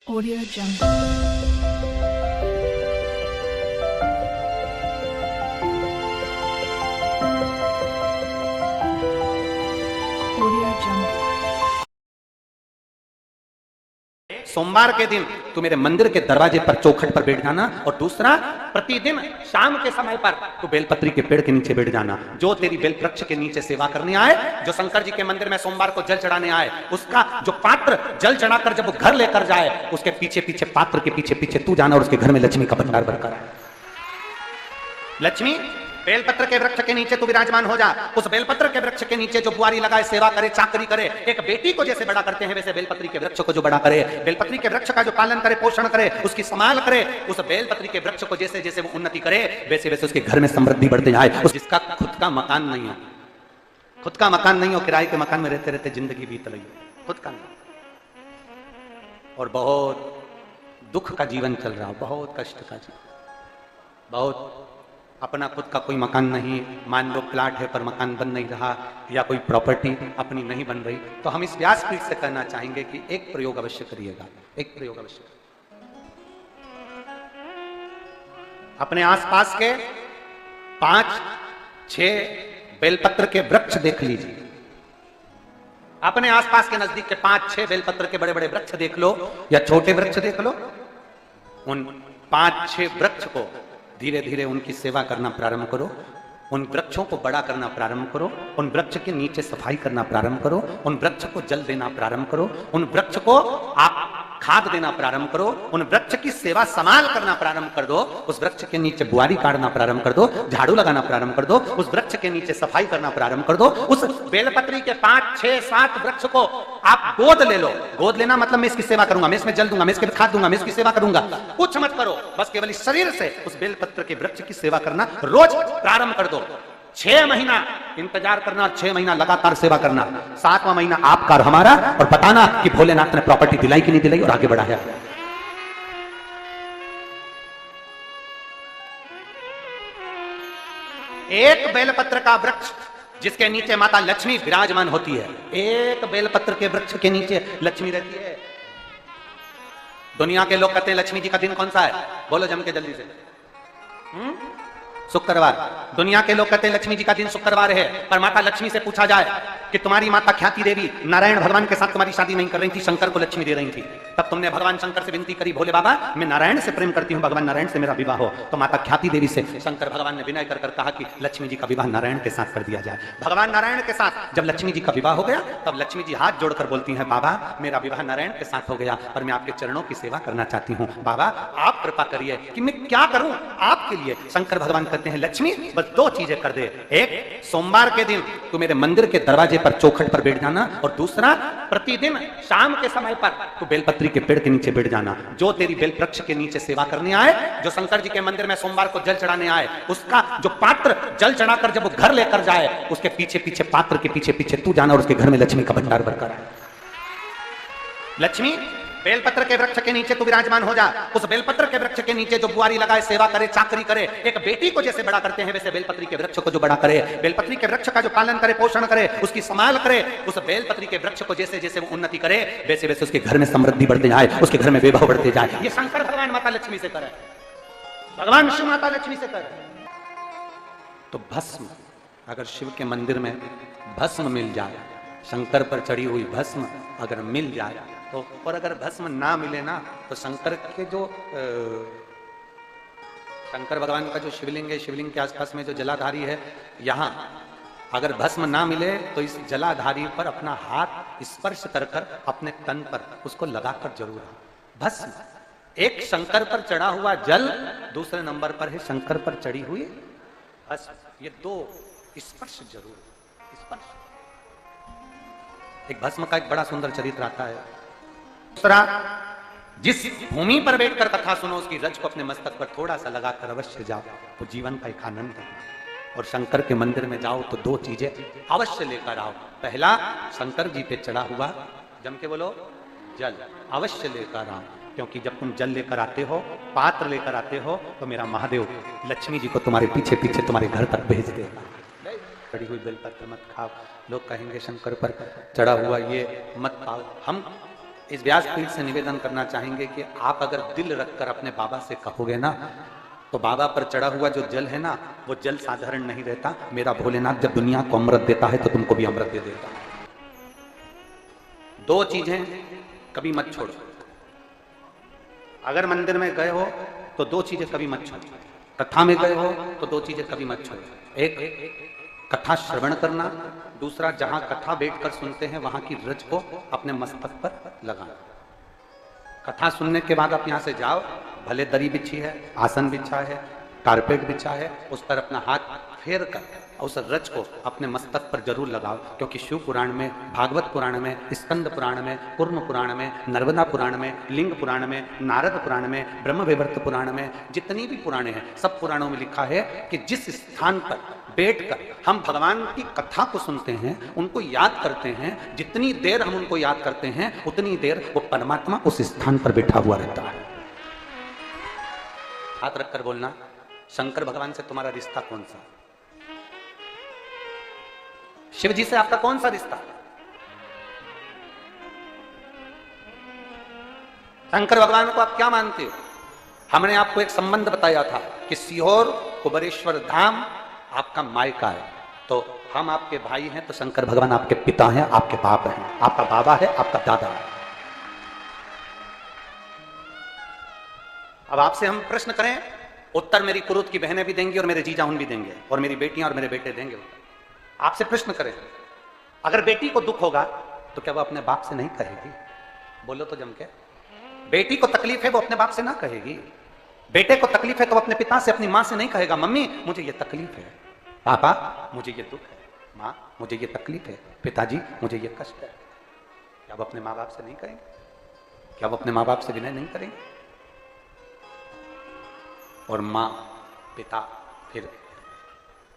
Audio Jungle. Audio Jungle. सोमवार के दिन तू मेरे मंदिर के दरवाजे पर चौखट पर बैठ जाना, और दूसरा प्रतिदिन शाम के समय पर तू बेलपत्री के पेड़ के नीचे बैठ जाना। जो तेरी बेल वृक्ष के नीचे सेवा करने आए, जो शंकर जी के मंदिर में सोमवार को जल चढ़ाने आए, उसका जो पात्र जल चढ़ाकर जब वो घर लेकर जाए, उसके पीछे पीछे पात्र के पीछे पीछे तू जाना, और उसके घर में लक्ष्मी का भंडार भरकर आए। लक्ष्मी बेलपत्र के वृक्ष के नीचे तू विराजमान हो जा। उस बेलपत्र के वृक्ष के नीचे जो बुआरी लगाए, सेवा करे, चाकरी करे, एक बेटी को जैसे बड़ा करते हैं वैसे बेलपत्री के वृक्ष को जो बड़ा करे, बेलपत्री के वृक्ष का जो पालन करे, पोषण करे, उसकी संभाल करे, उस बेलपत्री के वृक्ष को जैसे जैसे वो उन्नति करे, वैसे वैसे उसके घर में समृद्धि बढ़ते जाए। जिसका खुद का मकान नहीं हो, खुद का मकान नहीं हो, किराए के मकान में रहते रहते जिंदगी बीत रही हो, खुद का नहीं, और बहुत दुख का जीवन चल रहा हो, बहुत कष्ट का जीवन, बहुत अपना खुद का कोई मकान नहीं, मान लो प्लाट है पर मकान बन नहीं रहा, या कोई प्रॉपर्टी अपनी नहीं बन रही, तो हम इस व्यासपीठ से कहना चाहेंगे कि एक प्रयोग अवश्य करिएगा, एक प्रयोग अवश्य। अपने आसपास के 5-6 बेलपत्र के वृक्ष देख लीजिए, अपने आसपास के नजदीक के 5-6 बेलपत्र के बड़े बड़े वृक्ष देख लो, या छोटे वृक्ष देख लो। उन 5-6 वृक्ष को धीरे धीरे उनकी सेवा करना प्रारंभ करो, उन वृक्षों को बड़ा करना प्रारंभ करो, उन वृक्ष के नीचे सफाई करना प्रारंभ करो, उन वृक्ष को जल देना प्रारंभ करो, उन वृक्ष को आप खाद देना प्रारंभ करो, उन वृक्ष की सेवा संभाल करना प्रारंभ कर दो, उस वृक्ष के नीचे बुआरी काटना प्रारंभ कर दो, झाड़ू लगाना प्रारंभ कर दो, उस वृक्ष के नीचे सफाई करना प्रारंभ कर दो। उस बेलपत्री के 5-6-7 वृक्ष को आप गोद ले लो। गोद लेना मतलब मैं इसकी सेवा करूंगा, मैं इसमें जल दूंगा, मैं इसके खाद दूंगा, मैं इसकी सेवा करूंगा, कुछ मत करो, बस केवल इस शरीर से उस बेलपत्र के वृक्ष की सेवा करना रोज प्रारंभ कर दो। 6 महीना इंतजार करना, 6 महीना लगातार सेवा करना, 7वां महीना आपका और हमारा, और बताना कि भोलेनाथ ने प्रॉपर्टी दिलाई कि नहीं दिलाई, और आगे बढ़ाया। एक बेलपत्र का वृक्ष जिसके नीचे माता लक्ष्मी विराजमान होती है, एक बेलपत्र के वृक्ष के नीचे लक्ष्मी रहती है। दुनिया के लोग कहते हैं लक्ष्मी जी का दिन कौन सा है, बोलो जम के जल्दी से। शुक्रवार। दुनिया के लोग कहते हैं लक्ष्मी जी का दिन शुक्रवार है, पर माता लक्ष्मी से पूछा जाए कि तुम्हारी माता ख्याति देवी नारायण भगवान के साथ तुम्हारी शादी नहीं कर रही थी, शंकर को लक्ष्मी दे रही थी, तब तुमने भगवान शंकर से विनती करी, भोले बाबा मैं नारायण से प्रेम करती हूँ, भगवान नारायण से मेरा विवाह हो। तो माता ख्याति देवी से शंकर भगवान ने विनय कर कहा कि लक्ष्मी जी का विवाह नारायण के साथ कर दिया जाए। भगवान नारायण के साथ जब लक्ष्मी जी का विवाह हो गया, तब लक्ष्मी जी हाथ जोड़कर बोलती हैं, बाबा मेरा विवाह नारायण के साथ हो गया, पर मैं आपके चरणों की सेवा करना चाहती हूँ, बाबा आप कृपा करिए कि मैं क्या करूं आपके लिए। शंकर भगवान कहते हैं, लक्ष्मी बस 2 चीजें कर दे, एक सोमवार के दिन तू मेरे मंदिर के दरवाजे पर चौखट पर बैठ जाना, और दूसरा प्रतिदिन शाम के समय पर तू बेलपत्री के पेड़ के नीचे बैठ जाना। जो तेरी बेल वृक्ष के नीचे सेवा करने आए, जो शंकर जी के मंदिर में सोमवार को जल चढ़ाने आए, उसका जो पात्र जल चढ़ाकर जब वो घर लेकर जाए, उसके पीछे पीछे पात्र के पीछे पीछे तू जाना, और उसके घर में लक्ष्मी का भंडार भरकर आए। लक्ष्मी बेलपत्र के वृक्ष के नीचे तू विराजमान हो जा। उस बेलपत्र के वृक्ष के नीचे जो बुआरी लगाए, सेवा करे, चाकरी करे, एक बेटी को जैसे बड़ा करते हैं वैसे बेलपत्री के वृक्ष को जो बड़ा करे, बेलपत्री के वृक्ष का जो पालन करे, पोषण करे, उसकी संभाल करे, उस बेलपत्री के वृक्ष को जैसे जैसे वो उन्नति करे, वैसे वैसे उसके घर में समृद्धि बढ़ते जाए, उसके घर में वैभव बढ़ते जाए। ये शंकर भगवान माता लक्ष्मी से करे, भगवान शिव माता लक्ष्मी से करे। तो भस्म, अगर शिव के मंदिर में भस्म मिल जाए, शंकर पर चढ़ी हुई भस्म अगर मिल जाए तो, और अगर भस्म ना मिले ना, तो शंकर के जो शंकर भगवान का जो शिवलिंग है, शिवलिंग के आसपास में जो जलाधारी है, यहां अगर भस्म ना मिले तो इस जलाधारी पर अपना हाथ स्पर्श कर कर अपने तन पर उसको लगाकर जरूर। भस्म एक शंकर पर चढ़ा हुआ जल, दूसरे नंबर पर है शंकर पर चढ़ी हुई भस्म। ये 2 स्पर्श जरूर, स्पर्श। एक भस्म का एक बड़ा सुंदर चरित्र आता है। दूसरा, जिस भूमि पर बैठकर कथा सुनो, उसकी रज को अपने मस्तक पर थोड़ा सा लगाकर अवश्य जाओ, तो जीवन का एक आनंद है। और शंकर के मंदिर में जाओ तो 2 चीजें अवश्य लेकर आओ। पहला, शंकर जी पे चढ़ा हुआ, जम के बोलो, जल अवश्य लेकर आओ, क्योंकि जब तुम जल लेकर आते हो, पात्र लेकर आते हो, तो मेरा महादेव लक्ष्मी जी को तुम्हारे पीछे पीछे तुम्हारे घर तक भेज देगा। चढ़ी हुई बेलपत्र मत खाओ, लोग कहेंगे शंकर पर चढ़ा हुआ ये मत पाओ। हम इस व्यासपीठ से निवेदन करना चाहेंगे कि आप अगर दिल रखकर अपने बाबा से कहोगे ना, तो बाबा पर चढ़ा हुआ जो जल है ना, वो जल साधारण नहीं रहता। मेरा भोलेनाथ जब दुनिया को अमृत देता है तो तुमको भी अमृत दे देता है। दो चीजें कभी मत छोड़ो। अगर मंदिर में गए हो तो दो चीजें कभी मत छोड़ो। कथा में गए हो तो दो चीजें कभी मत छोड़ो। एक कथा श्रवण करना, दूसरा जहां कथा बैठकर सुनते हैं वहां की रज को अपने मस्तक पर लगाना। कथा सुनने के बाद आप यहां से जाओ, भले दरी बिछी है, आसन बिछा है, कारपेट बिछा है, उस पर अपना हाथ फेर कर उस रज को अपने मस्तक पर जरूर लगाओ। क्योंकि शिव पुराण में, भागवत पुराण में, स्कंद पुराण में, कूर्म पुराण में, नर्मदा पुराण में, लिंग पुराण में, नारद पुराण में, ब्रह्म वैवर्त पुराण में, जितनी भी पुराणे हैं सब पुराणों में लिखा है कि जिस स्थान पर बैठकर हम भगवान की कथा को सुनते हैं, उनको याद करते हैं, जितनी देर हम उनको याद करते हैं उतनी देर वो परमात्मा उस स्थान पर बैठा हुआ रहता है। हाथ रखकर बोलना, शंकर भगवान से तुम्हारा रिश्ता कौन सा? शिव जी से आपका कौन सा रिश्ता? शंकर भगवान को आप क्या मानते हो? हमने आपको एक संबंध बताया था कि सीहोर कुबरेश्वर धाम आपका मायका है, तो हम आपके भाई हैं, तो शंकर भगवान आपके पिता हैं, आपके बाप हैं, आपका बाबा है, आपका दादा है। अब आपसे हम प्रश्न करें, उत्तर मेरी कुरुत की बहनें भी देंगी और मेरे जीजा उन भी देंगे और मेरी बेटियां और मेरे बेटे देंगे। आपसे प्रश्न करें, अगर बेटी को दुख होगा तो क्या वो अपने बाप से नहीं कहेगी? बोलो तो जम के। बेटी को तकलीफ है वो अपने बाप से ना कहेगी। बेटे को तकलीफ है तो वो अपने पिता से, अपनी मां से नहीं कहेगा, मम्मी मुझे ये तकलीफ है, पापा मुझे ये दुख है, मां मुझे ये तकलीफ है, पिताजी मुझे ये कष्ट है। क्या वो अपने माँ बाप से नहीं कहेंगे? क्या वो अपने माँ बाप से विनय नहीं करेंगे? और माँ, पिता, फिर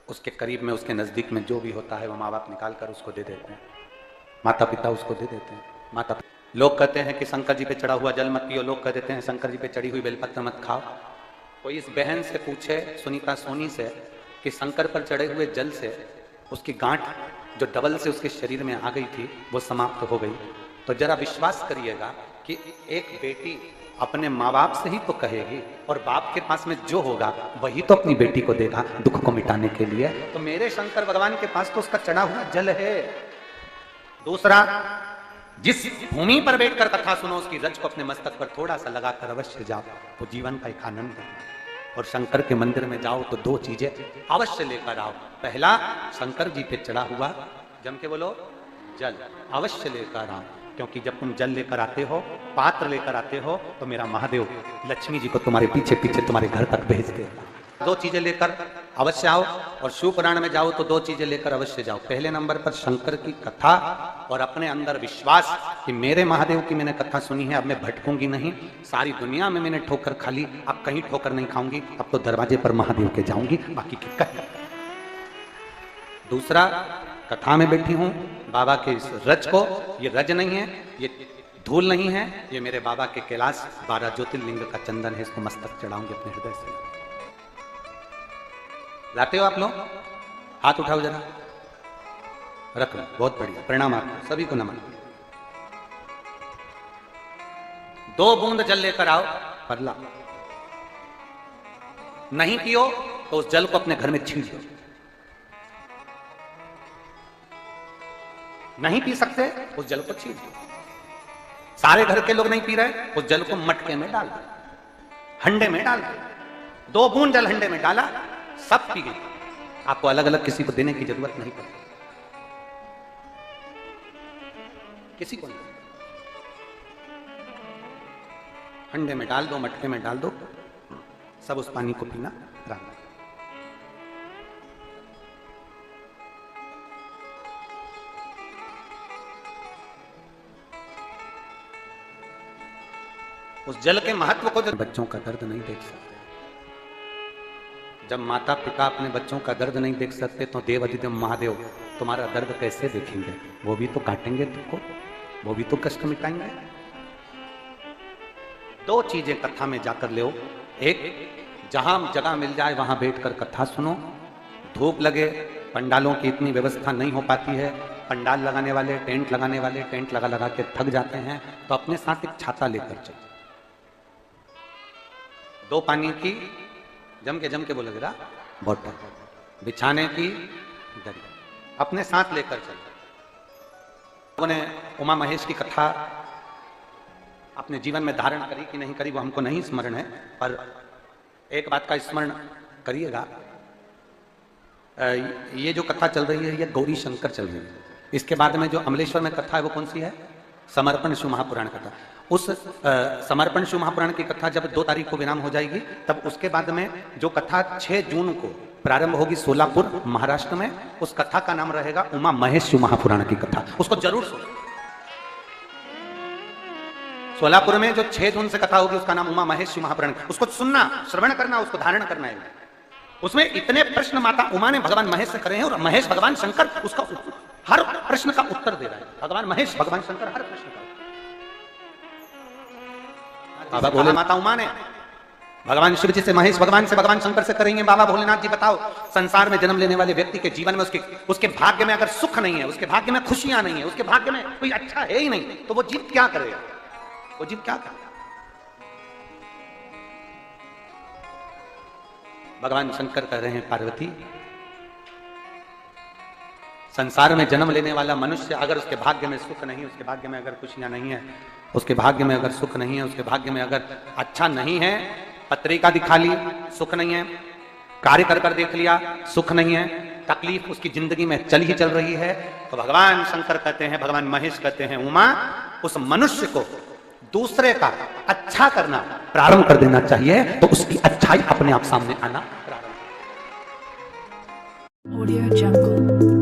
उसके करीब में, उसके नजदीक में जो भी होता है वो माँ बाप निकाल कर उसको दे देते हैं, माता पिता उसको दे देते हैं। माता लोग कहते हैं कि शंकर जी पे चढ़ा हुआ जल मत पियो, लोग कह देते हैं शंकर जी पे चढ़ी हुई बेलपत्र मत खाओ। कोई इस बहन से पूछे, सुनीता सोनी से, कि शंकर पर चढ़े हुए जल से उसकी गांठ जो डबल से उसके शरीर में आ गई थी वो समाप्त हो गई, तो जरा विश्वास करिएगा कि एक बेटी अपने माँ बाप से ही तो कहेगी, और बाप के पास में जो होगा वही तो अपनी बेटी को देगा दुख को मिटाने के लिए। तो मेरे शंकर भगवान के पास तो उसका चढ़ा हुआ जल है। दूसरा, जिस भूमि पर बैठकर कथा सुनो उसकी रज को अपने मस्तक पर थोड़ा सा लगाकर अवश्य जाओ, तो जीवन का एक आनंद है। और शंकर के मंदिर में जाओ तो दो चीजें अवश्य लेकर आओ। पहला, शंकर जी पे चढ़ा हुआ, जम के बोलो, जल अवश्य लेकर आओ। क्योंकि जब तुम जल लेकर आते हो, पात्र लेकर आते हो, तो मेरा महादेव लक्ष्मी जी को तुम्हारे पीछे पीछे तुम्हारे घर तक भेज देगा। दो चीजें लेकर अवश्य आओ। और शिव पुराण में जाओ तो दो चीजें लेकर अवश्य जाओ। पहले नंबर पर शंकर की कथा और अपने अंदर विश्वास कि मेरे महादेव की मैंने कथा सुनी है, अब मैं भटकूंगी नहीं। सारी दुनिया में मैंने ठोकर खा ली, अब कहीं ठोकर नहीं खाऊंगी, अब तो दरवाजे पर महादेव के जाऊंगी, बाकी की कह। दूसरा, कथा में बैठी हूं, बाबा के इस रज को, ये रज नहीं है, ये धूल नहीं है, ये मेरे बाबा के कैलाश 12 ज्योतिर्लिंग का चंदन है, इसको मस्तक चढ़ाऊंगे अपने हृदय से। लाते हो आप लोग? हाथ उठाओ जरा, रख लो, बहुत बढ़िया, प्रणाम आपको सभी को, नमन। 2 बूंद जल लेकर आओ, परला। नहीं पियो तो उस जल को अपने घर में छींट दो। नहीं पी सकते उस जल को छींट दो। सारे घर के लोग नहीं पी रहे, उस जल को मटके में डाल दो, हंडे में डाल दो। 2 बूंद जल हंडे में डाला, सब पी गए। आपको अलग अलग किसी को देने की जरूरत नहीं पड़ती, किसी को नहीं। हंडे में डाल दो, मटके में डाल दो, सब उस पानी को पीना राम। उस जल के महत्व को, जो बच्चों का दर्द नहीं देख सकते, जब माता पिता अपने बच्चों का दर्द नहीं देख सकते तो देवाधिदेव महादेव तुम्हारा दर्द कैसे देखेंगे? वो भी तो काटेंगे तुमको, वो भी तो कष्ट मिटाएंगे। 2 चीजें कथा में जाकर ले। एक, जहां जगह मिल जाए वहां बैठकर कथा सुनो। धूप लगे, पंडालों की इतनी व्यवस्था नहीं हो पाती है, पंडाल लगाने वाले, टेंट लगाने वाले टेंट लगा लगा के थक जाते हैं, तो अपने साथ एक छाता लेकर चलिए। 2 पानी की जम के बोले जरा बोतल, बिछाने की दरी अपने साथ लेकर चलिए। लोगों ने उमा महेश की कथा अपने जीवन में धारण करी कि नहीं करी वो हमको नहीं स्मरण है, पर एक बात का स्मरण करिएगा, ये जो कथा चल रही है ये गौरी शंकर चल रही है। इसके बाद में जो अमलेश्वर में कथा है वो कौन सी है? समर्पण शिव महापुराण कथा। उस समर्पण शिव महापुराण की कथा जब 2 तारीख को विराम हो जाएगी, तब उसके बाद में जो कथा 6 जून को प्रारंभ होगी सोलापुर महाराष्ट्र में, उस कथा का नाम रहेगा उमा महेश शिव महापुराण की कथा। उसको जरूर सुनो। सोलापुर में जो 6 जून से कथा होगी उसका नाम उमा महेश शिव महापुराण, उसको सुनना, श्रवण करना, उसको धारण करना है। उसमें इतने प्रश्न माता उमा ने भगवान महेश से करे हैं और महेश भगवान शंकर उसका हर प्रश्न का उत्तर दे रहा है। भगवान महेश भगवान शंकर हर प्रश्न का। बाबा बोले माता उमा ने भगवान शिव जी से, महेश भगवान से, भगवान शंकर से करेंगे, बाबा भोलेनाथ जी बताओ, संसार में जन्म लेने वाले व्यक्ति के जीवन में उसके भाग्य में अगर सुख नहीं है, उसके भाग्य में खुशियां नहीं है, उसके भाग्य में कोई अच्छा है ही नहीं, तो वो जीव क्या करेगा? वो जीव क्या करेगा? भगवान शंकर कह रहे हैं पार्वती, संसार में जन्म लेने वाला मनुष्य अगर उसके भाग्य में सुख नहीं, उसके भाग्य में अगर खुशियां नहीं है, उसके भाग्य में अगर सुख नहीं है, उसके भाग्य में अगर अच्छा नहीं है, पत्रिका दिखा ली सुख नहीं है, कार्य कर देख लिया सुख नहीं है, तकलीफ उसकी जिंदगी में चल ही चल रही है, तो भगवान शंकर कहते हैं, भगवान महेश कहते हैं, उमा उस मनुष्य को दूसरे का अच्छा करना प्रारंभ कर देना चाहिए, तो उसकी अच्छाई अपने आप सामने आना प्रारंभ। Audio Jungle.